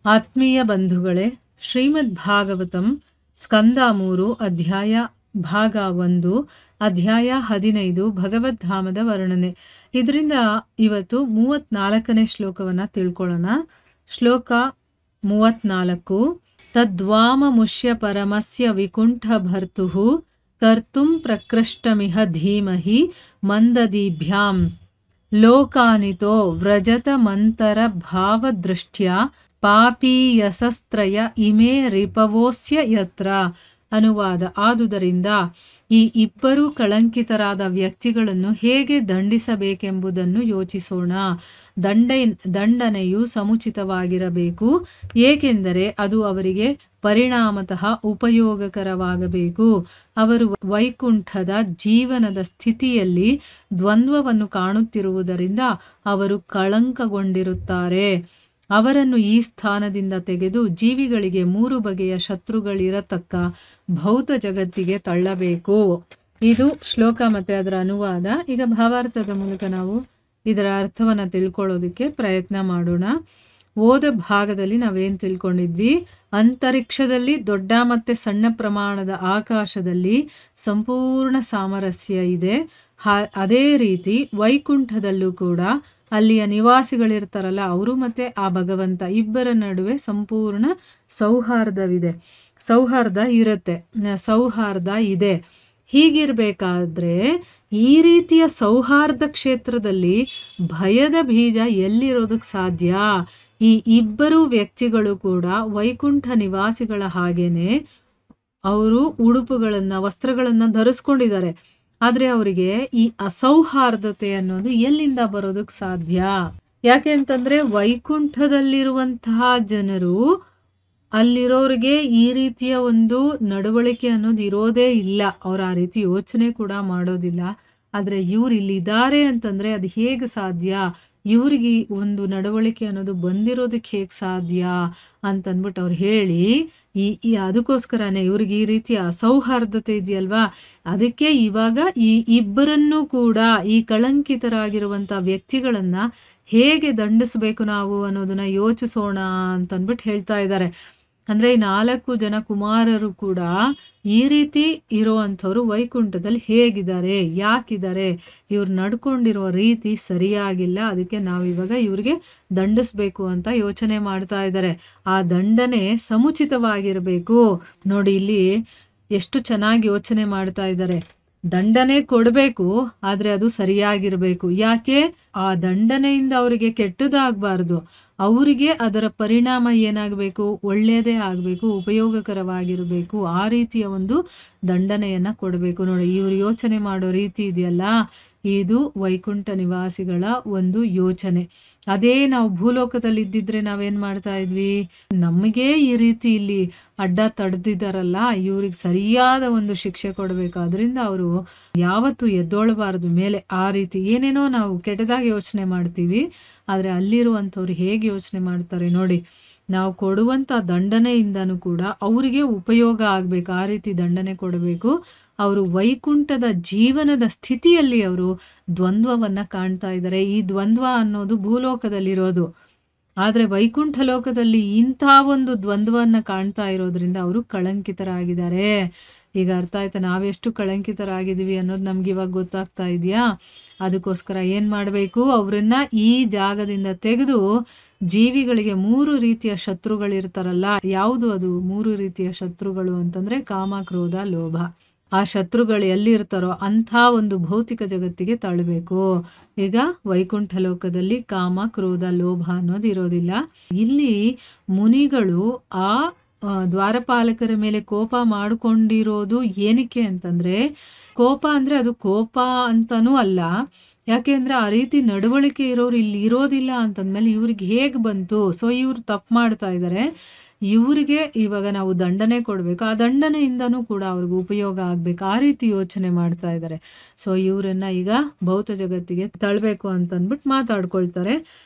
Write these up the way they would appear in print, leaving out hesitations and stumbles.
ಆತ್ಮೀಯ ಬಂಧುಗಳೇ, ಶ್ರೀಮದ್ ಭಾಗವತಂ ಸ್ಕಂದ 3 ಅಧ್ಯಾಯ ಭಾಗ 1 ಅಧ್ಯಾಯ 15 ಭಗವದ್ಧಾಮದ ವರ್ಣನೆ. ಇದರಿಂದ ಇವತ್ತು 34ನೇ ಶ್ಲೋಕವನ್ನು ತಿಳ್ಕೊಳ್ಳೋಣ. ಶ್ಲೋಕ 34. ತದ್ವಾಮಮುಷ್ಯ ಪರಮಸ್ಯ ವಿಕುಂಠ ಭರ್ತುಃ ಕರ್ತುಂ ಪ್ರಕೃಷ್ಟಮಿಹ ಧೀಮಹಿ ಮಂದದೀಭ್ಯಾಂ ಲೋಕಾನಿತೋ ವ್ರಜತ ಮಂತರ ಭಾವದೃಷ್ಟ್ಯಾ ಪಾಪೀಯಸಸ್ತ್ರಯ ಇಮೇ ರಿಪವೋಸ್ಯ ಯತ್ರ. ಅನುವಾದ. ಆದುದರಿಂದ ಈ ಇಬ್ಬರು ಕಳಂಕಿತರಾದ ವ್ಯಕ್ತಿಗಳನ್ನು ಹೇಗೆ ದಂಡಿಸಬೇಕೆಂಬುದನ್ನು ಯೋಚಿಸೋಣ. ದಂಡನೆಯು ಸಮುಚಿತವಾಗಿರಬೇಕು, ಏಕೆಂದರೆ ಅದು ಅವರಿಗೆ ಪರಿಣಾಮತಃ ಉಪಯೋಗಕರವಾಗಬೇಕು. ಅವರು ವೈಕುಂಠದ ಜೀವನದ ಸ್ಥಿತಿಯಲ್ಲಿ ದ್ವಂದ್ವವನ್ನು ಕಾಣುತ್ತಿರುವುದರಿಂದ ಅವರು ಕಳಂಕಗೊಂಡಿರುತ್ತಾರೆ. ಅವರನ್ನು ಈ ಸ್ಥಾನದಿಂದ ತೆಗೆದು ಜೀವಿಗಳಿಗೆ 3 ಬಗೆಯ ಶತ್ರುಗಳಿರತಕ್ಕ ಭೌತ ಜಗತ್ತಿಗೆ ತಳ್ಳಬೇಕು. ಇದು ಶ್ಲೋಕ ಮತ್ತು ಅದರ ಅನುವಾದ. ಈಗ ಭಾವಾರ್ಥದ ಮೂಲಕ ನಾವು ಇದರ ಅರ್ಥವನ್ನು ತಿಳ್ಕೊಳ್ಳೋದಕ್ಕೆ ಪ್ರಯತ್ನ ಮಾಡೋಣ. ಓದ ಭಾಗದಲ್ಲಿ ನಾವೇನು ತಿಳ್ಕೊಂಡಿದ್ವಿ? ಅಂತರಿಕ್ಷದಲ್ಲಿ ದೊಡ್ಡ ಮತ್ತು ಸಣ್ಣ ಪ್ರಮಾಣದ ಆಕಾಶದಲ್ಲಿ ಸಂಪೂರ್ಣ ಸಾಮರಸ್ಯ ಇದೆ. ಅದೇ ರೀತಿ ವೈಕುಂಠದಲ್ಲೂ ಕೂಡ ಅಲ್ಲಿಯ ನಿವಾಸಿಗಳಿರ್ತಾರಲ್ಲ, ಅವರು ಮತ್ತು ಆ ಭಗವಂತ ಇಬ್ಬರ ನಡುವೆ ಸಂಪೂರ್ಣ ಸೌಹಾರ್ದ ಇದೆ. ಹೀಗಿರಬೇಕಾದ್ರೆ ಈ ರೀತಿಯ ಸೌಹಾರ್ದ ಕ್ಷೇತ್ರದಲ್ಲಿ ಭಯದ ಬೀಜ ಎಲ್ಲಿರೋದಕ್ಕೆ ಸಾಧ್ಯ? ಈ ಇಬ್ಬರು ವ್ಯಕ್ತಿಗಳು ಕೂಡ ವೈಕುಂಠ ನಿವಾಸಿಗಳ ಹಾಗೇನೆ ಅವರು ವಸ್ತ್ರಗಳನ್ನು ಧರಿಸ್ಕೊಂಡಿದ್ದಾರೆ. ಆದರೆ ಅವರಿಗೆ ಈ ಅಸೌಹಾರ್ದತೆ ಅನ್ನೋದು ಎಲ್ಲಿಂದ ಬರೋದಕ್ಕೆ ಸಾಧ್ಯ? ಯಾಕೆ ಅಂತಂದ್ರೆ ವೈಕುಂಠದಲ್ಲಿರುವಂತಹ ಜನರು ಅಲ್ಲಿರೋರಿಗೆ ಈ ರೀತಿಯ ಒಂದು ನಡವಳಿಕೆ ಅನ್ನೋದು ಇರೋದೇ ಇಲ್ಲ. ಅವ್ರು ಆ ರೀತಿ ಯೋಚನೆ ಕೂಡ ಮಾಡೋದಿಲ್ಲ. ಆದರೆ ಇವ್ರು ಇಲ್ಲಿದ್ದಾರೆ ಅಂತಂದ್ರೆ ಅದು ಹೇಗೆ ಸಾಧ್ಯ? ಇವ್ರಿಗೆ ಒಂದು ನಡವಳಿಕೆ ಅನ್ನೋದು ಬಂದಿರೋದಕ್ಕೆ ಹೇಗೆ ಸಾಧ್ಯ ಅಂತಂದ್ಬಿಟ್ಟು ಅವ್ರು ಹೇಳಿ ಅದಕ್ಕೋಸ್ಕರನೇ ಇವ್ರಿಗೆ ಈ ರೀತಿಯ ಅಸೌಹಾರ್ದತೆ ಇದೆಯಲ್ವಾ, ಅದಕ್ಕೆ ಇವಾಗ ಈ ಇಬ್ಬರನ್ನೂ ಕೂಡ ಈ ಕಳಂಕಿತರಾಗಿರುವಂಥ ವ್ಯಕ್ತಿಗಳನ್ನ ಹೇಗೆ ದಂಡಿಸ್ಬೇಕು ನಾವು ಅನ್ನೋದನ್ನ ಯೋಚಿಸೋಣ ಅಂತಂದ್ಬಿಟ್ಟು ಹೇಳ್ತಾ ಇದ್ದಾರೆ. ಅಂದರೆ ಈ 4 ಜನ ಕುಮಾರರು ಕೂಡ ಈ ರೀತಿ ಇರೋವಂಥವ್ರು ವೈಕುಂಠದಲ್ಲಿ ಹೇಗಿದ್ದಾರೆ, ಯಾಕಿದ್ದಾರೆ, ಇವ್ರು ನಡ್ಕೊಂಡಿರೋ ರೀತಿ ಸರಿಯಾಗಿಲ್ಲ, ಅದಕ್ಕೆ ನಾವಿವಾಗ ಇವ್ರಿಗೆ ದಂಡಿಸ್ಬೇಕು ಅಂತ ಯೋಚನೆ ಮಾಡ್ತಾ ಇದ್ದಾರೆ. ಆ ದಂಡನೆ ಸಮುಚಿತವಾಗಿರಬೇಕು. ನೋಡಿ ಇಲ್ಲಿ ಎಷ್ಟು ಚೆನ್ನಾಗಿ ಯೋಚನೆ ಮಾಡ್ತಾ ಇದ್ದಾರೆ. ದಂಡನೆ ಕೊಡಬೇಕು, ಆದರೆ ಅದು ಸರಿಯಾಗಿರಬೇಕು. ಯಾಕೆ? ಆ ದಂಡನೆಯಿಂದ ಅವರಿಗೆ ಕೆಟ್ಟದಾಗಬಾರ್ದು. ಅವರಿಗೆ ಅದರ ಪರಿಣಾಮ ಏನಾಗಬೇಕು? ಒಳ್ಳೆಯದೇ ಆಗಬೇಕು, ಉಪಯೋಗಕರವಾಗಿರಬೇಕು. ಆ ರೀತಿಯ ಒಂದು ದಂಡನೆಯನ್ನು ಕೊಡಬೇಕು. ನೋಡಿ, ಇವರು ಯೋಚನೆ ಮಾಡೋ ರೀತಿ ಇದೆಯಲ್ಲ, ಇದು ವೈಕುಂಠ ನಿವಾಸಿಗಳ ಒಂದು ಯೋಚನೆ. ಅದೇ ನಾವು ಭೂಲೋಕದಲ್ಲಿ ಇದ್ದಿದ್ರೆ ನಾವೇನು ಮಾಡ್ತಾ ಇದ್ವಿ? ನಮಗೆ ಈ ರೀತಿ ಇಲ್ಲಿ ಅಡ್ಡ ತಡೆದಿದ್ದಾರಲ್ಲ, ಇವ್ರಿಗೆ ಸರಿಯಾದ ಒಂದು ಶಿಕ್ಷೆ ಕೊಡಬೇಕು. ಅದರಿಂದ ಅವರು ಯಾವತ್ತೂ ಎದ್ದೊಳಬಾರದು ಮೇಲೆ. ಆ ರೀತಿ ಏನೇನೋ ನಾವು ಕೆಟ್ಟದಾಗಿ ಯೋಚನೆ ಮಾಡ್ತೀವಿ. ಆದರೆ ಅಲ್ಲಿರುವಂಥವ್ರು ಹೇಗೆ ಯೋಚನೆ ಮಾಡ್ತಾರೆ ನೋಡಿ, ನಾವು ಕೊಡುವಂಥ ದಂಡನೆಯಿಂದನೂ ಕೂಡ ಅವರಿಗೆ ಉಪಯೋಗ ಆಗಬೇಕು. ಆ ರೀತಿ ದಂಡನೆ ಕೊಡಬೇಕು. ಅವರು ವೈಕುಂಠದ ಜೀವನದ ಸ್ಥಿತಿಯಲ್ಲಿ ಅವರು ದ್ವಂದ್ವವನ್ನು ಕಾಣ್ತಾ ಇದ್ದಾರೆ. ಈ ದ್ವಂದ್ವ ಅನ್ನೋದು ಭೂಲೋಕದಲ್ಲಿರೋದು. ಆದರೆ ವೈಕುಂಠ ಲೋಕದಲ್ಲಿ ಇಂಥ ಒಂದು ದ್ವಂದ್ವವನ್ನು ಕಾಣ್ತಾ ಇರೋದ್ರಿಂದ ಅವರು ಕಳಂಕಿತರಾಗಿದ್ದಾರೆ. ಈಗ ಅರ್ಥ ಆಯ್ತಾ? ನಾವೆಷ್ಟು ಕಳಂಕಿತರಾಗಿದ್ದೀವಿ ಅನ್ನೋದು ನಮ್ಗೆ ಇವಾಗ ಗೊತ್ತಾಗ್ತಾ ಇದೆಯಾ? ಅದಕ್ಕೋಸ್ಕರ ಏನು ಮಾಡಬೇಕು? ಅವರನ್ನ ಈ ಜಾಗದಿಂದ ತೆಗೆದು ಜೀವಿಗಳಿಗೆ 3 ರೀತಿಯ ಶತ್ರುಗಳಿರ್ತಾರಲ್ಲ, ಯಾವುದು ಅದು 3 ರೀತಿಯ ಶತ್ರುಗಳು ಅಂತಂದರೆ ಕಾಮ, ಕ್ರೋಧ, ಲೋಭ. ಆ ಶತ್ರುಗಳು ಎಲ್ಲಿರ್ತಾರೋ ಅಂಥ ಒಂದು ಭೌತಿಕ ಜಗತ್ತಿಗೆ ತಳ್ಳಬೇಕು. ಈಗ ವೈಕುಂಠ ಲೋಕದಲ್ಲಿ ಕಾಮ, ಕ್ರೋಧ, ಲೋಭ ಅನ್ನೋದು ಇರೋದಿಲ್ಲ. ಇಲ್ಲಿ ಮುನಿಗಳು ಆ ದ್ವಾರಪಾಲಕರ ಮೇಲೆ ಕೋಪ ಮಾಡಿಕೊಂಡಿರೋದು ಏನಕ್ಕೆ ಅಂತಂದರೆ, ಕೋಪ ಅಂದರೆ ಅದು ಕೋಪ ಅಂತನೂ ಅಲ್ಲ. ಯಾಕೆ ಅಂದರೆ ಆ ರೀತಿ ನಡವಳಿಕೆ ಇರೋರು ಇಲ್ಲಿ ಇರೋದಿಲ್ಲ ಅಂತಂದಮೇಲೆ ಇವ್ರಿಗೆ ಹೇಗೆ ಬಂತು? ಸೊ ಇವರು ತಪ್ಪು ಮಾಡ್ತಾ ಇದ್ದಾರೆ. ಇವರಿಗೆ ಇವಾಗ ನಾವು ದಂಡನೆ ಕೊಡಬೇಕು. ಆ ದಂಡನೆಯಿಂದನೂ ಕೂಡ ಅವ್ರಿಗೆ ಉಪಯೋಗ ಆಗಬೇಕು. ಆ ರೀತಿ ಯೋಚನೆ ಮಾಡ್ತಾ ಇದ್ದಾರೆ. ಸೊ ಇವರನ್ನು ಈಗ ಭೌತ ಜಗತ್ತಿಗೆ ತಳ್ಳಬೇಕು ಅಂತಂದ್ಬಿಟ್ಟು ಮಾತಾಡ್ಕೊಳ್ತಾರೆ.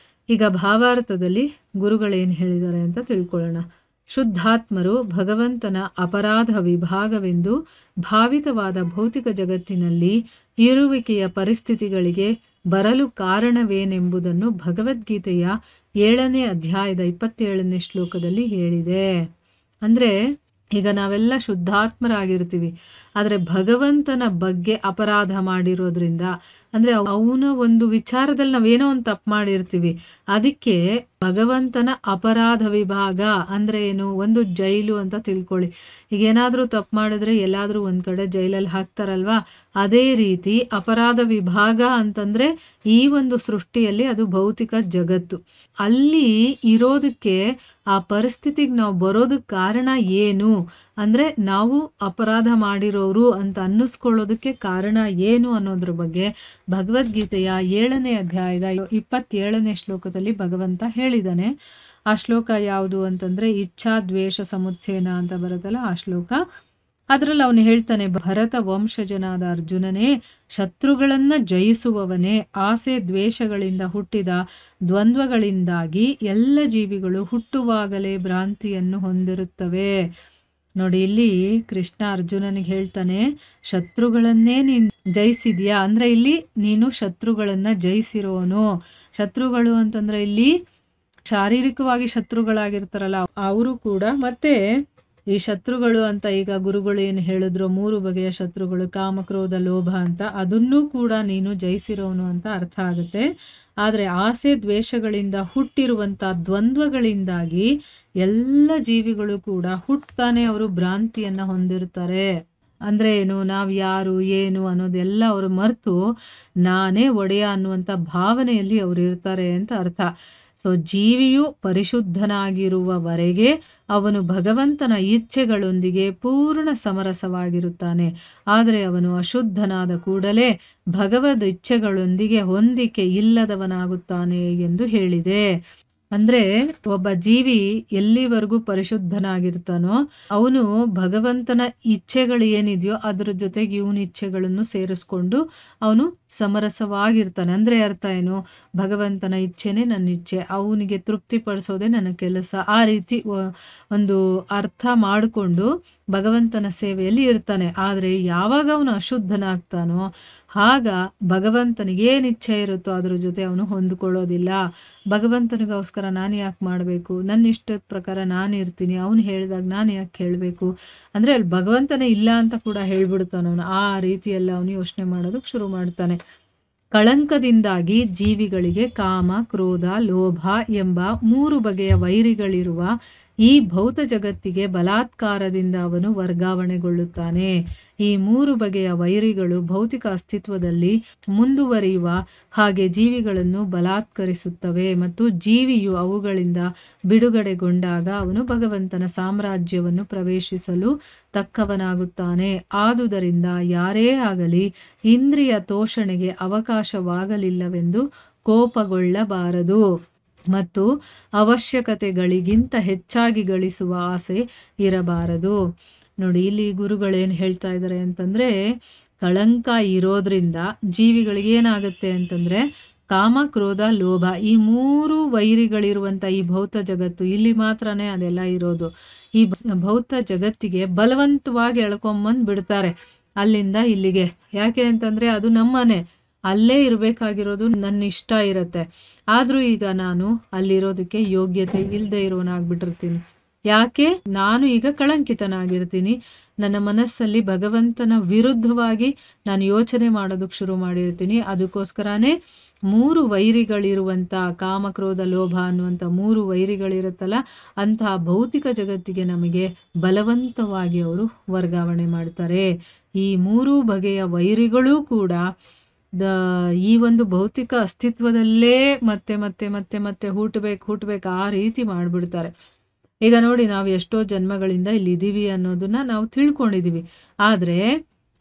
ಈಗ ಭಾವಾರ್ಥದಲ್ಲಿ ಗುರುಗಳೇನು ಹೇಳಿದ್ದಾರೆ ಅಂತ ತಿಳ್ಕೊಳ್ಳೋಣ. ಶುದ್ಧಾತ್ಮರು ಭಗವಂತನ ಅಪರಾಧ ವಿಭಾಗವೆಂದು ಭಾವಿತವಾದ ಭೌತಿಕ ಜಗತ್ತಿನಲ್ಲಿ ಇರುವಿಕೆಯ ಪರಿಸ್ಥಿತಿಗಳಿಗೆ ಬರಲು ಕಾರಣವೇನೆಂಬುದನ್ನು ಭಗವದ್ಗೀತೆಯ 7ನೇ ಅಧ್ಯಾಯದ 27ನೇ ಶ್ಲೋಕದಲ್ಲಿ ಹೇಳಿದೆ. ಅಂದರೆ ಈಗ ನಾವೆಲ್ಲ ಶುದ್ಧಾತ್ಮರಾಗಿರ್ತೀವಿ, ಆದರೆ ಭಗವಂತನ ಬಗ್ಗೆ ಅಪರಾಧ ಮಾಡಿರೋದ್ರಿಂದ, ಅಂದರೆ ಅವನ ಒಂದು ವಿಚಾರದಲ್ಲಿ ನಾವೇನೋ ಒಂದು ತಪ್ಪು ಮಾಡಿರ್ತೀವಿ, ಅದಕ್ಕೆ ಭಗವಂತನ ಅಪರಾಧ ವಿಭಾಗ ಅಂದರೆ ಏನು, ಒಂದು ಜೈಲು ಅಂತ ತಿಳ್ಕೊಳ್ಳಿ. ಈಗ ಏನಾದರೂ ತಪ್ಪು ಮಾಡಿದ್ರೆ ಎಲ್ಲಾದರೂ ಒಂದು ಕಡೆ ಜೈಲಲ್ಲಿ ಹಾಕ್ತಾರಲ್ವಾ, ಅದೇ ರೀತಿ ಅಪರಾಧ ವಿಭಾಗ ಅಂತಂದರೆ ಈ ಒಂದು ಸೃಷ್ಟಿಯಲ್ಲಿ ಅದು ಭೌತಿಕ ಜಗತ್ತು. ಅಲ್ಲಿ ಇರೋದಕ್ಕೆ, ಆ ಪರಿಸ್ಥಿತಿಗೆ ನಾವು ಬರೋದಕ್ಕೆ ಕಾರಣ ಏನು ಅಂದರೆ ನಾವು ಅಪರಾಧ ಮಾಡಿರೋರು ಅಂತ ಅನ್ನಿಸ್ಕೊಳ್ಳೋದಕ್ಕೆ ಕಾರಣ ಏನು ಅನ್ನೋದ್ರ ಬಗ್ಗೆ ಭಗವದ್ಗೀತೆಯ 7ನೇ ಅಧ್ಯಾಯದ 27ನೇ ಶ್ಲೋಕದಲ್ಲಿ ಭಗವಂತ ಹೇಳಿದ್ದಾನೆ. ಆ ಶ್ಲೋಕ ಯಾವುದು ಅಂತಂದರೆ ಇಚ್ಛಾ ದ್ವೇಷ ಸಮುತ್ಥೇನ ಅಂತ ಬರುತ್ತಲ್ಲ ಆ ಶ್ಲೋಕ. ಅದರಲ್ಲಿ ಅವನು ಹೇಳ್ತಾನೆ, ಭರತ ವಂಶಜನಾದ ಅರ್ಜುನನೇ, ಶತ್ರುಗಳನ್ನ ಜಯಿಸುವವನೇ, ಆಸೆ ದ್ವೇಷಗಳಿಂದ ಹುಟ್ಟಿದ ದ್ವಂದ್ವಗಳಿಂದಾಗಿ ಎಲ್ಲ ಜೀವಿಗಳು ಹುಟ್ಟುವಾಗಲೇ ಭ್ರಾಂತಿಯನ್ನು ಹೊಂದಿರುತ್ತವೆ. ನೋಡಿ, ಇಲ್ಲಿ ಕೃಷ್ಣ ಅರ್ಜುನನಿಗೆ ಹೇಳ್ತಾನೆ, ಶತ್ರುಗಳನ್ನೇ ನೀನು ಜಯಿಸಿದ್ಯಾ ಅಂದರೆ ಇಲ್ಲಿ ನೀನು ಶತ್ರುಗಳನ್ನ ಜಯಿಸಿರೋನು. ಶತ್ರುಗಳು ಅಂತಂದ್ರೆ ಇಲ್ಲಿ ಶಾರೀರಿಕವಾಗಿ ಶತ್ರುಗಳಾಗಿರ್ತಾರಲ್ಲ ಅವರು ಕೂಡ, ಮತ್ತೆ ಈ ಶತ್ರುಗಳು ಅಂತ ಈಗ ಗುರುಗಳು ಏನು ಹೇಳಿದ್ರು 3 ಬಗೆಯ ಶತ್ರುಗಳು, ಕಾಮ ಕ್ರೋಧ ಲೋಭ ಅಂತ, ಅದನ್ನೂ ಕೂಡ ನೀನು ಜಯಿಸಿರೋನು ಅಂತ ಅರ್ಥ ಆಗುತ್ತೆ. ಆದರೆ ಆಸೆ ದ್ವೇಷಗಳಿಂದ ಹುಟ್ಟಿರುವಂಥ ದ್ವಂದ್ವಗಳಿಂದಾಗಿ ಎಲ್ಲ ಜೀವಿಗಳು ಕೂಡ ಹುಟ್ತಾನೆ ಅವರು ಭ್ರಾಂತಿಯನ್ನು ಹೊಂದಿರ್ತಾರೆ. ಅಂದರೆ ಏನು, ನಾವು ಯಾರು ಏನು ಅನ್ನೋದೆಲ್ಲ ಅವರು ಮರೆತು ನಾನೇ ಒಡೆಯ ಅನ್ನುವಂಥ ಭಾವನೆಯಲ್ಲಿ ಅವರು ಇರ್ತಾರೆ ಅಂತ ಅರ್ಥ. ಸೊ ಜೀವಿಯು ಪರಿಶುದ್ಧನಾಗಿರುವವರೆಗೆ ಅವನು ಭಗವಂತನ ಇಚ್ಛೆಗಳೊಂದಿಗೆ ಪೂರ್ಣ ಸಮರಸವಾಗಿರುತ್ತಾನೆ. ಆದರೆ ಅವನು ಅಶುದ್ಧನಾದ ಕೂಡಲೇ ಭಗವದ್ ಇಚ್ಛೆಗಳೊಂದಿಗೆ ಹೊಂದಿಕೆ ಇಲ್ಲದವನಾಗುತ್ತಾನೆ ಎಂದು ಹೇಳಿದೆ. ಅಂದರೆ ಒಬ್ಬ ಜೀವಿ ಎಲ್ಲಿವರೆಗೂ ಪರಿಶುದ್ಧನಾಗಿರ್ತಾನೋ ಅವನು ಭಗವಂತನ ಇಚ್ಛೆಗಳು ಏನಿದೆಯೋ ಅದ್ರ ಜೊತೆಗೆ ಇವನ ಇಚ್ಛೆಗಳನ್ನು ಸೇರಿಸ್ಕೊಂಡು ಅವನು ಸಮರಸವಾಗಿರ್ತಾನೆ. ಅಂದರೆ ಅರ್ಥ ಏನು, ಭಗವಂತನ ಇಚ್ಛೆನೇ ನನ್ನ ಇಚ್ಛೆ, ಅವನಿಗೆ ತೃಪ್ತಿಪಡಿಸೋದೇ ನನ್ನ ಕೆಲಸ, ಆ ರೀತಿ ಒಂದು ಅರ್ಥ ಮಾಡಿಕೊಂಡು ಭಗವಂತನ ಸೇವೆಯಲ್ಲಿ ಇರ್ತಾನೆ. ಆದರೆ ಯಾವಾಗ ಅವನು ಅಶುದ್ಧನಾಗ್ತಾನೋ ಆಗ ಭಗವಂತನಿಗೆ ಏನು ಇಚ್ಛೆ ಇರುತ್ತೋ ಅದ್ರ ಜೊತೆ ಅವನು ಹೊಂದ್ಕೊಳ್ಳೋದಿಲ್ಲ. ಭಗವಂತನಿಗೋಸ್ಕರ ನಾನು ಯಾಕೆ ಮಾಡಬೇಕು, ನನ್ನ ಇಷ್ಟದ ಪ್ರಕಾರ ನಾನು ಇರ್ತೀನಿ, ಅವನು ಹೇಳಿದಾಗ ನಾನು ಯಾಕೆ ಹೇಳಬೇಕು ಅಂದರೆ ಅಲ್ಲಿ ಭಗವಂತನೇ ಇಲ್ಲ ಅಂತ ಕೂಡ ಹೇಳ್ಬಿಡ್ತಾನೆ ಅವನು. ಆ ರೀತಿಯೆಲ್ಲ ಅವನು ಯೋಚನೆ ಮಾಡೋದಕ್ಕೆ ಶುರು ಮಾಡ್ತಾನೆ. ಕಳಂಕದಿಂದಾಗಿ ಜೀವಿಗಳಿಗೆ ಕಾಮ ಕ್ರೋಧ ಲೋಭ ಎಂಬ 3 ಬಗೆಯ ವೈರಿಗಳಿರುವ ಈ ಭೌತ ಜಗತ್ತಿಗೆ ಬಲಾತ್ಕಾರದಿಂದ ಅವನು ವರ್ಗಾವಣೆಗೊಳ್ಳುತ್ತಾನೆ. ಈ 3 ಬಗೆಯ ವೈರಿಗಳು ಭೌತಿಕ ಅಸ್ತಿತ್ವದಲ್ಲಿ ಮುಂದುವರಿಯುವ ಹಾಗೆ ಜೀವಿಗಳನ್ನು ಬಲಾತ್ಕರಿಸುತ್ತವೆ ಮತ್ತು ಜೀವಿಯು ಅವುಗಳಿಂದ ಬಿಡುಗಡೆಗೊಂಡಾಗ ಅವನು ಭಗವಂತನ ಸಾಮ್ರಾಜ್ಯವನ್ನು ಪ್ರವೇಶಿಸಲು ತಕ್ಕವನಾಗುತ್ತಾನೆ. ಆದುದರಿಂದ ಯಾರೇ ಆಗಲಿ ಇಂದ್ರಿಯ ತೋಷಣೆಗೆ ಅವಕಾಶವಾಗಲಿಲ್ಲವೆಂದು ಕೋಪಗೊಳ್ಳಬಾರದು ಮತ್ತು ಅವಶ್ಯಕತೆಗಳಿಗಿಂತ ಹೆಚ್ಚಾಗಿ ಗಳಿಸುವ ಆಸೆ ಇರಬಾರದು. ನೋಡಿ, ಇಲ್ಲಿ ಗುರುಗಳೇನು ಹೇಳ್ತಾ ಇದ್ದಾರೆ ಅಂತಂದರೆ, ಕಳಂಕ ಇರೋದ್ರಿಂದ ಜೀವಿಗಳಿಗೆ ಏನಾಗುತ್ತೆ ಅಂತಂದರೆ ಕಾಮ ಕ್ರೋಧ ಲೋಭ ಈ 3 ವೈರಿಗಳಿರುವಂಥ ಈ ಭೌತ ಜಗತ್ತು ಇಲ್ಲಿ ಮಾತ್ರನೇ ಅದೆಲ್ಲ ಇರೋದು. ಈ ಭೌತ ಜಗತ್ತಿಗೆ ಬಲವಂತವಾಗಿ ಎಳ್ಕೊಂಬಂದು ಬಿಡ್ತಾರೆ ಅಲ್ಲಿಂದ ಇಲ್ಲಿಗೆ. ಯಾಕೆ ಅಂತಂದರೆ ಅದು ನಮ್ಮನೆ, ಅಲ್ಲೇ ಇರಬೇಕಾಗಿರೋದು ನನ್ನ ಇಷ್ಟ ಇರುತ್ತೆ. ಆದರೂ ಈಗ ನಾನು ಅಲ್ಲಿರೋದಕ್ಕೆ ಯೋಗ್ಯತೆ ಇಲ್ಲದೆ ಇರೋನಾಗ್ಬಿಟ್ಟಿರ್ತೀನಿ. ಯಾಕೆ, ನಾನು ಈಗ ಕಳಂಕಿತನಾಗಿರ್ತೀನಿ. ನನ್ನ ಮನಸ್ಸಲ್ಲಿ ಭಗವಂತನ ವಿರುದ್ಧವಾಗಿ ನಾನು ಯೋಚನೆ ಮಾಡೋದಕ್ಕೆ ಶುರು ಮಾಡಿರ್ತೀನಿ. ಅದಕ್ಕೋಸ್ಕರನೇ 3 ವೈರಿಗಳಿರುವಂಥ ಕಾಮ ಕ್ರೋಧ ಲೋಭ ಅನ್ನುವಂಥ 3 ವೈರಿಗಳಿರುತ್ತಲ್ಲ, ಅಂತಹ ಭೌತಿಕ ಜಗತ್ತಿಗೆ ನಮಗೆ ಬಲವಂತವಾಗಿ ಅವರು ವರ್ಗಾವಣೆ ಮಾಡ್ತಾರೆ. ಈ 3 ಬಗೆಯ ವೈರಿಗಳೂ ಕೂಡ ಈ ಒಂದು ಭೌತಿಕ ಅಸ್ತಿತ್ವದಲ್ಲೇ ಮತ್ತೆ ಮತ್ತೆ ಮತ್ತೆ ಮತ್ತೆ ಹುಟ್ಟಬೇಕು ಆ ರೀತಿ ಮಾಡಿಬಿಡ್ತಾರೆ. ಈಗ ನೋಡಿ, ನಾವು ಎಷ್ಟೋ ಜನ್ಮಗಳಿಂದ ಇಲ್ಲಿದ್ದೀವಿ ಅನ್ನೋದನ್ನ ನಾವು ತಿಳ್ಕೊಂಡಿದ್ದೀವಿ. ಆದರೆ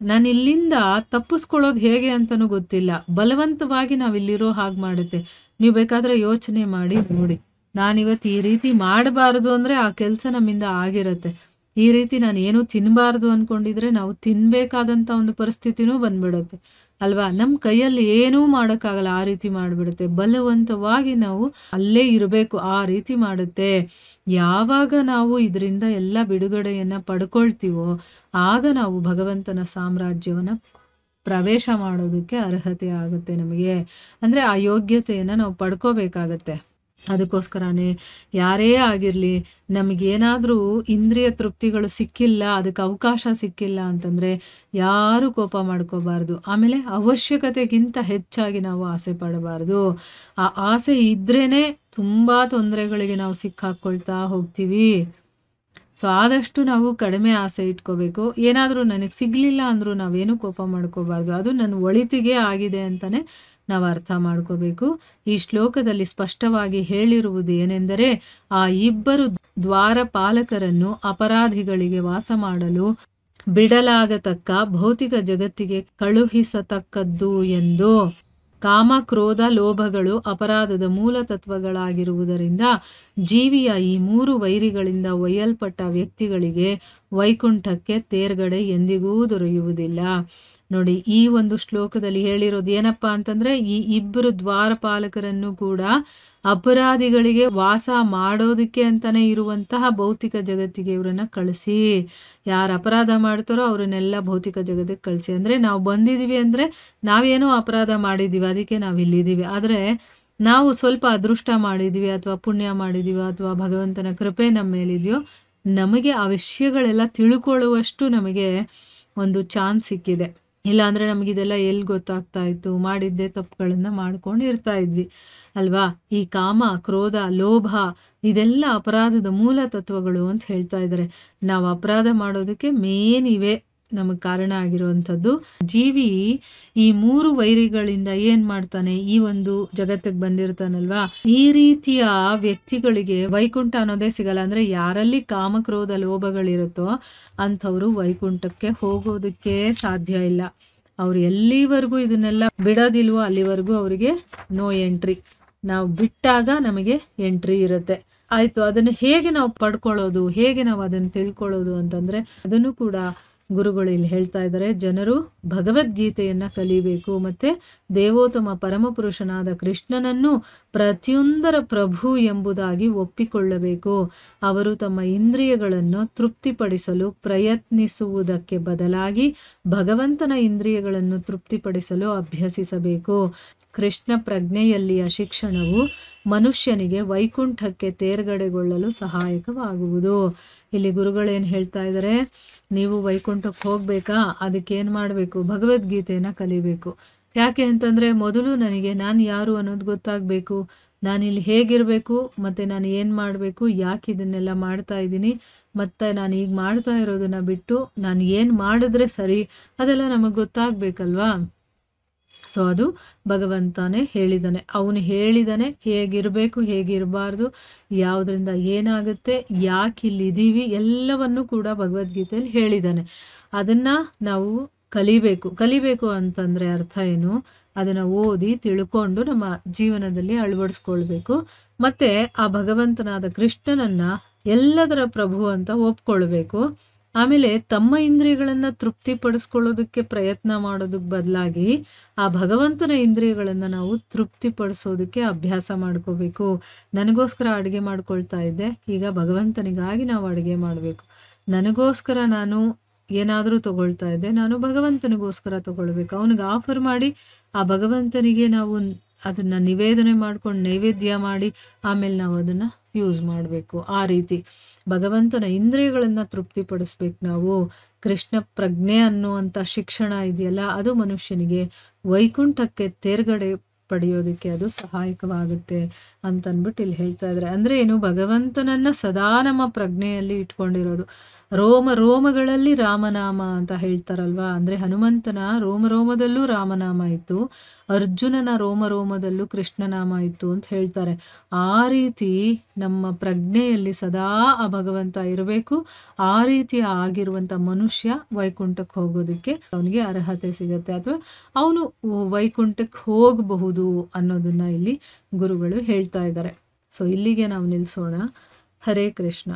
ನಾನು ಇಲ್ಲಿಂದ ತಪ್ಪಿಸ್ಕೊಳ್ಳೋದು ಹೇಗೆ ಅಂತಲೂ ಗೊತ್ತಿಲ್ಲ. ಬಲವಂತವಾಗಿ ನಾವಿಲ್ಲಿರೋ ಹಾಗೆ ಮಾಡುತ್ತೆ. ನೀವು ಬೇಕಾದರೆ ಯೋಚನೆ ಮಾಡಿ ನೋಡಿ, ನಾನಿವತ್ತು ಈ ರೀತಿ ಮಾಡಬಾರ್ದು ಅಂದರೆ ಆ ಕೆಲಸ ನಮ್ಮಿಂದ ಆಗಿರುತ್ತೆ. ಈ ರೀತಿ ನಾನು ಏನೂ ತಿನ್ನಬಾರ್ದು ಅಂದ್ಕೊಂಡಿದ್ರೆ ನಾವು ತಿನ್ನಬೇಕಾದಂಥ ಒಂದು ಪರಿಸ್ಥಿತಿನೂ ಬಂದ್ಬಿಡುತ್ತೆ ಅಲ್ವಾ. ನಮ್ಮ ಕೈಯಲ್ಲಿ ಏನೂ ಮಾಡೋಕ್ಕಾಗಲ್ಲ, ಆ ರೀತಿ ಮಾಡಿಬಿಡುತ್ತೆ. ಬಲವಂತವಾಗಿ ನಾವು ಅಲ್ಲೇ ಇರಬೇಕು, ಆ ರೀತಿ ಮಾಡುತ್ತೆ. ಯಾವಾಗ ನಾವು ಇದರಿಂದ ಎಲ್ಲ ಬಿಡುಗಡೆಯನ್ನು ಪಡ್ಕೊಳ್ತೀವೋ ಆಗ ನಾವು ಭಗವಂತನ ಸಾಮ್ರಾಜ್ಯವನ್ನು ಪ್ರವೇಶ ಮಾಡೋದಕ್ಕೆ ಅರ್ಹತೆ ಆಗುತ್ತೆ ನಮಗೆ. ಅಂದರೆ ಆ ಯೋಗ್ಯತೆಯನ್ನು ನಾವು ಪಡ್ಕೋಬೇಕಾಗತ್ತೆ. ಅದಕ್ಕೋಸ್ಕರನೇ ಯಾರೇ ಆಗಿರಲಿ, ನಮಗೇನಾದರೂ ಇಂದ್ರಿಯ ತೃಪ್ತಿಗಳು ಸಿಕ್ಕಿಲ್ಲ, ಅದಕ್ಕೆ ಅವಕಾಶ ಸಿಕ್ಕಿಲ್ಲ ಅಂತಂದರೆ ಯಾರೂ ಕೋಪ ಮಾಡ್ಕೋಬಾರ್ದು. ಆಮೇಲೆ ಅವಶ್ಯಕತೆಗಿಂತ ಹೆಚ್ಚಾಗಿ ನಾವು ಆಸೆ ಪಡಬಾರ್ದು. ಆ ಆಸೆ ಇದ್ರೇ ತುಂಬ ತೊಂದರೆಗಳಿಗೆ ನಾವು ಸಿಕ್ಕಾಕ್ಕೊಳ್ತಾ ಹೋಗ್ತೀವಿ. ಸೊ ಆದಷ್ಟು ನಾವು ಕಡಿಮೆ ಆಸೆ ಇಟ್ಕೋಬೇಕು. ಏನಾದರೂ ನನಗೆ ಸಿಗಲಿಲ್ಲ ಅಂದರೂ ನಾವೇನು ಕೋಪ ಮಾಡ್ಕೋಬಾರ್ದು. ಅದು ನನ್ನ ಒಳಿತಿಗೆ ಆಗಿದೆ ಅಂತಲೇ ನಾವು ಅರ್ಥ ಮಾಡ್ಕೋಬೇಕು. ಈ ಶ್ಲೋಕದಲ್ಲಿ ಸ್ಪಷ್ಟವಾಗಿ ಹೇಳಿರುವುದು ಏನೆಂದರೆ, ಆ ಇಬ್ಬರು ದ್ವಾರಪಾಲಕರನ್ನು ಅಪರಾಧಿಗಳಿಗೆ ವಾಸ ಮಾಡಲು ಬಿಡಲಾಗತಕ್ಕ ಭೌತಿಕ ಜಗತ್ತಿಗೆ ಕಳುಹಿಸತಕ್ಕದ್ದು ಎಂದು. ಕಾಮ, ಕ್ರೋಧ, ಲೋಭಗಳು ಅಪರಾಧದ ಮೂಲ ತತ್ವಗಳಾಗಿರುವುದರಿಂದ ಜೀವಿಯ ಈ 3 ವೈರಿಗಳಿಂದ ಒಯ್ಯಲ್ಪಟ್ಟ ವ್ಯಕ್ತಿಗಳಿಗೆ ವೈಕುಂಠಕ್ಕೆ ತೇರ್ಗಡೆ ಎಂದಿಗೂ ದೊರೆಯುವುದಿಲ್ಲ. ನೋಡಿ, ಈ ಒಂದು ಶ್ಲೋಕದಲ್ಲಿ ಹೇಳಿರೋದು ಏನಪ್ಪ ಅಂತಂದರೆ, ಈ ಇಬ್ಬರು ದ್ವಾರಪಾಲಕರನ್ನು ಕೂಡ ಅಪರಾಧಿಗಳಿಗೆ ವಾಸ ಮಾಡೋದಕ್ಕೆ ಅಂತಲೇ ಇರುವಂತಹ ಭೌತಿಕ ಜಗತ್ತಿಗೆ ಇವರನ್ನು ಕಳಿಸಿ. ಯಾರು ಅಪರಾಧ ಮಾಡ್ತಾರೋ ಅವರನ್ನೆಲ್ಲ ಭೌತಿಕ ಜಗತ್ತಿಗೆ ಕಳಿಸಿ. ಅಂದರೆ ನಾವು ಬಂದಿದ್ದೀವಿ ಅಂದರೆ ನಾವೇನೋ ಅಪರಾಧ ಮಾಡಿದ್ದೀವಿ, ಅದಕ್ಕೆ ನಾವು ಇಲ್ಲಿದ್ದೀವಿ. ಆದರೆ ನಾವು ಸ್ವಲ್ಪ ಅದೃಷ್ಟ ಮಾಡಿದ್ದೀವಿ ಅಥವಾ ಪುಣ್ಯ ಮಾಡಿದ್ದೀವಿ ಅಥವಾ ಭಗವಂತನ ಕೃಪೆ ನಮ್ಮ ಮೇಲಿದೆಯೋ, ನಮಗೆ ಆ ವಿಷಯಗಳೆಲ್ಲ ತಿಳ್ಕೊಳ್ಳುವಷ್ಟು ನಮಗೆ ಒಂದು ಚಾನ್ಸ್ ಸಿಕ್ಕಿದೆ. ಇಲ್ಲಾಂದರೆ ನಮಗಿದೆಲ್ಲ ಎಲ್ಲಿ ಗೊತ್ತಾಗ್ತಾ ಇತ್ತು, ಮಾಡಿದ್ದೇ ತಪ್ಪುಗಳನ್ನು ಮಾಡ್ಕೊಂಡು ಇರ್ತಾ ಇದ್ವಿ ಅಲ್ವಾ. ಈ ಕಾಮ, ಕ್ರೋಧ, ಲೋಭ ಇದೆಲ್ಲ ಅಪರಾಧದ ಮೂಲ ತತ್ವಗಳು ಅಂತ ಹೇಳ್ತಾ ಇದ್ದಾರೆ. ನಾವು ಅಪರಾಧ ಮಾಡೋದಕ್ಕೆ ಮೇನ್ ಇವೆ ನಮಗೆ ಕಾರಣ ಆಗಿರುವಂಥದ್ದು. ಜೀವಿ ಈ 3 ವೈರಿಗಳಿಂದ ಏನು ಮಾಡ್ತಾನೆ, ಈ ಒಂದು ಜಗತ್ತಿಗೆ ಬಂದಿರ್ತಾನಲ್ವಾ, ಈ ರೀತಿಯ ವ್ಯಕ್ತಿಗಳಿಗೆ ವೈಕುಂಠ ಅನ್ನೋದೇ ಸಿಗಲ್ಲ. ಅಂದರೆ ಯಾರಲ್ಲಿ ಕಾಮಕ್ರೋಧ ಲೋಭಗಳಿರುತ್ತೋ ಅಂಥವರು ವೈಕುಂಠಕ್ಕೆ ಹೋಗೋದಕ್ಕೆ ಸಾಧ್ಯ ಇಲ್ಲ. ಅವ್ರು ಎಲ್ಲಿವರೆಗೂ ಇದನ್ನೆಲ್ಲ ಬಿಡೋದಿಲ್ವೋ ಅಲ್ಲಿವರೆಗೂ ಅವರಿಗೆ ನೋ ಎಂಟ್ರಿ. ನಾವು ಬಿಟ್ಟಾಗ ನಮಗೆ ಎಂಟ್ರಿ ಇರುತ್ತೆ. ಆಯಿತು, ಅದನ್ನು ಹೇಗೆ ನಾವು ಪಡ್ಕೊಳ್ಳೋದು, ಹೇಗೆ ನಾವು ಅದನ್ನು ತಿಳ್ಕೊಳ್ಳೋದು ಅಂತಂದರೆ, ಅದನ್ನು ಕೂಡ ಗುರುಗಳು ಇಲ್ಲಿ ಹೇಳ್ತಾ ಇದ್ದಾರೆ. ಜನರು ಭಗವದ್ಗೀತೆಯನ್ನು ಕಲಿಬೇಕು, ಮತ್ತು ದೇವೋತ್ತಮ ಪರಮಪುರುಷನಾದ ಕೃಷ್ಣನನ್ನು ಪ್ರತಿಯೊಂದರ ಪ್ರಭು ಎಂಬುದಾಗಿ ಒಪ್ಪಿಕೊಳ್ಳಬೇಕು. ಅವರು ತಮ್ಮ ಇಂದ್ರಿಯಗಳನ್ನು ತೃಪ್ತಿಪಡಿಸಲು ಪ್ರಯತ್ನಿಸುವುದಕ್ಕೆ ಬದಲಾಗಿ ಭಗವಂತನ ಇಂದ್ರಿಯಗಳನ್ನು ತೃಪ್ತಿಪಡಿಸಲು ಅಭ್ಯಸಿಸಬೇಕು. ಕೃಷ್ಣ ಪ್ರಜ್ಞೆಯಲ್ಲಿಯ ಶಿಕ್ಷಣವು ಮನುಷ್ಯನಿಗೆ ವೈಕುಂಠಕ್ಕೆ ತೇರ್ಗಡೆಗೊಳ್ಳಲು ಸಹಾಯಕವಾಗುವುದು. ಇಲ್ಲಿ ಗುರುಗಳೇನು ಹೇಳ್ತಾ ಇದ್ದಾರೆ, ನೀವು ವೈಕುಂಠಕ್ಕೆ ಹೋಗಬೇಕಾ, ಅದಕ್ಕೇನು ಮಾಡಬೇಕು, ಭಗವದ್ಗೀತೆಯನ್ನು ಕಲಿಬೇಕು. ಯಾಕೆ ಅಂತಂದರೆ, ಮೊದಲು ನನಗೆ ನಾನು ಯಾರು ಅನ್ನೋದು ಗೊತ್ತಾಗಬೇಕು, ನಾನಿಲ್ಲಿ ಹೇಗಿರಬೇಕು, ಮತ್ತು ನಾನು ಏನು ಮಾಡಬೇಕು, ಯಾಕೆ ಇದನ್ನೆಲ್ಲ ಮಾಡ್ತಾ ಇದ್ದೀನಿ, ಮತ್ತು ನಾನು ಈಗ ಮಾಡ್ತಾ ಇರೋದನ್ನು ಬಿಟ್ಟು ನಾನು ಏನು ಮಾಡಿದ್ರೆ ಸರಿ, ಅದೆಲ್ಲ ನಮಗೆ ಗೊತ್ತಾಗಬೇಕಲ್ವಾ. ಸೊ ಅದು ಭಗವಂತನೇ ಹೇಳಿದ್ದಾನೆ. ಅವನು ಹೇಳಿದ್ದಾನೆ ಹೇಗಿರಬೇಕು, ಹೇಗಿರಬಾರ್ದು, ಯಾವುದರಿಂದ ಏನಾಗುತ್ತೆ, ಯಾಕೆ ಇಲ್ಲಿದ್ದೀವಿ, ಎಲ್ಲವನ್ನೂ ಕೂಡ ಭಗವದ್ಗೀತೆಯಲ್ಲಿ ಹೇಳಿದ್ದಾನೆ. ಅದನ್ನು ನಾವು ಕಲಿಬೇಕು ಅಂತಂದರೆ ಅರ್ಥ ಏನು, ಅದನ್ನು ಓದಿ ತಿಳ್ಕೊಂಡು ನಮ್ಮ ಜೀವನದಲ್ಲಿ ಅಳವಡಿಸ್ಕೊಳ್ಬೇಕು. ಮತ್ತು ಆ ಭಗವಂತನಾದ ಕೃಷ್ಣನನ್ನು ಎಲ್ಲದರ ಪ್ರಭು ಅಂತ ಒಪ್ಕೊಳ್ಬೇಕು. ಆಮೇಲೆ ತಮ್ಮ ಇಂದ್ರಿಯಗಳನ್ನು ತೃಪ್ತಿಪಡಿಸ್ಕೊಳ್ಳೋದಕ್ಕೆ ಪ್ರಯತ್ನ ಮಾಡೋದಕ್ಕೆ ಬದಲಾಗಿ ಆ ಭಗವಂತನ ಇಂದ್ರಿಯಗಳನ್ನು ನಾವು ತೃಪ್ತಿಪಡಿಸೋದಕ್ಕೆ ಅಭ್ಯಾಸ ಮಾಡ್ಕೋಬೇಕು. ನನಗೋಸ್ಕರ ಅಡುಗೆ ಮಾಡ್ಕೊಳ್ತಾ ಇದ್ದೆ, ಈಗ ಭಗವಂತನಿಗಾಗಿ ನಾವು ಅಡುಗೆ ಮಾಡಬೇಕು. ನನಗೋಸ್ಕರ ನಾನು ಏನಾದರೂ ತಗೊಳ್ತಾ ಇದ್ದೆ, ನಾನು ಭಗವಂತನಿಗೋಸ್ಕರ ತಗೊಳ್ಬೇಕು. ಅವನಿಗೆ ಆಫರ್ ಮಾಡಿ ಆ ಭಗವಂತನಿಗೆ ನಾವು ಅದನ್ನು ನಿವೇದನೆ ಮಾಡ್ಕೊಂಡು ನೈವೇದ್ಯ ಮಾಡಿ ಆಮೇಲೆ ನಾವು ಅದನ್ನು ಯೂಸ್ ಮಾಡಬೇಕು. ಆ ರೀತಿ ಭಗವಂತನ ಇಂದ್ರಿಯಗಳನ್ನು ತೃಪ್ತಿಪಡಿಸ್ಬೇಕು ನಾವು. ಕೃಷ್ಣ ಪ್ರಜ್ಞೆ ಅನ್ನುವಂಥ ಶಿಕ್ಷಣ ಇದೆಯಲ್ಲ, ಅದು ಮನುಷ್ಯನಿಗೆ ವೈಕುಂಠಕ್ಕೆ ತೇರ್ಗಡೆ ಪಡೆಯೋದಕ್ಕೆ ಅದು ಸಹಾಯಕವಾಗುತ್ತೆ ಅಂತಂದ್ಬಿಟ್ಟು ಇಲ್ಲಿ ಹೇಳ್ತಾ ಇದ್ದಾರೆ. ಅಂದರೆ ಏನು, ಭಗವಂತನನ್ನು ಸದಾ ನಮ್ಮ ಪ್ರಜ್ಞೆಯಲ್ಲಿ ಇಟ್ಕೊಂಡಿರೋದು. ರೋಮಗಳಲ್ಲಿ ರಾಮನಾಮ ಅಂತ ಹೇಳ್ತಾರಲ್ವಾ. ಅಂದರೆ ಹನುಮಂತನ ರೋಮದಲ್ಲೂ ರಾಮನಾಮ ಇತ್ತು, ಅರ್ಜುನನ ರೋಮದಲ್ಲೂ ಕೃಷ್ಣನಾಮ ಇತ್ತು ಅಂತ ಹೇಳ್ತಾರೆ. ಆ ರೀತಿ ನಮ್ಮ ಪ್ರಜ್ಞೆಯಲ್ಲಿ ಸದಾ ಆ ಭಗವಂತ ಇರಬೇಕು. ಆ ರೀತಿ ಆಗಿರುವಂಥ ಮನುಷ್ಯ ವೈಕುಂಠಕ್ಕೆ ಹೋಗೋದಕ್ಕೆ ಅವನಿಗೆ ಅರ್ಹತೆ ಸಿಗುತ್ತೆ, ಅಥವಾ ಅವನು ವೈಕುಂಠಕ್ಕೆ ಹೋಗಬಹುದು ಅನ್ನೋದನ್ನ ಇಲ್ಲಿ ಗುರುಗಳು ಹೇಳ್ತಾ ಇದ್ದಾರೆ. ಸೊ ಇಲ್ಲಿಗೆ ನಾವು ನಿಲ್ಲಿಸೋಣ. ಹರೇ ಕೃಷ್ಣ.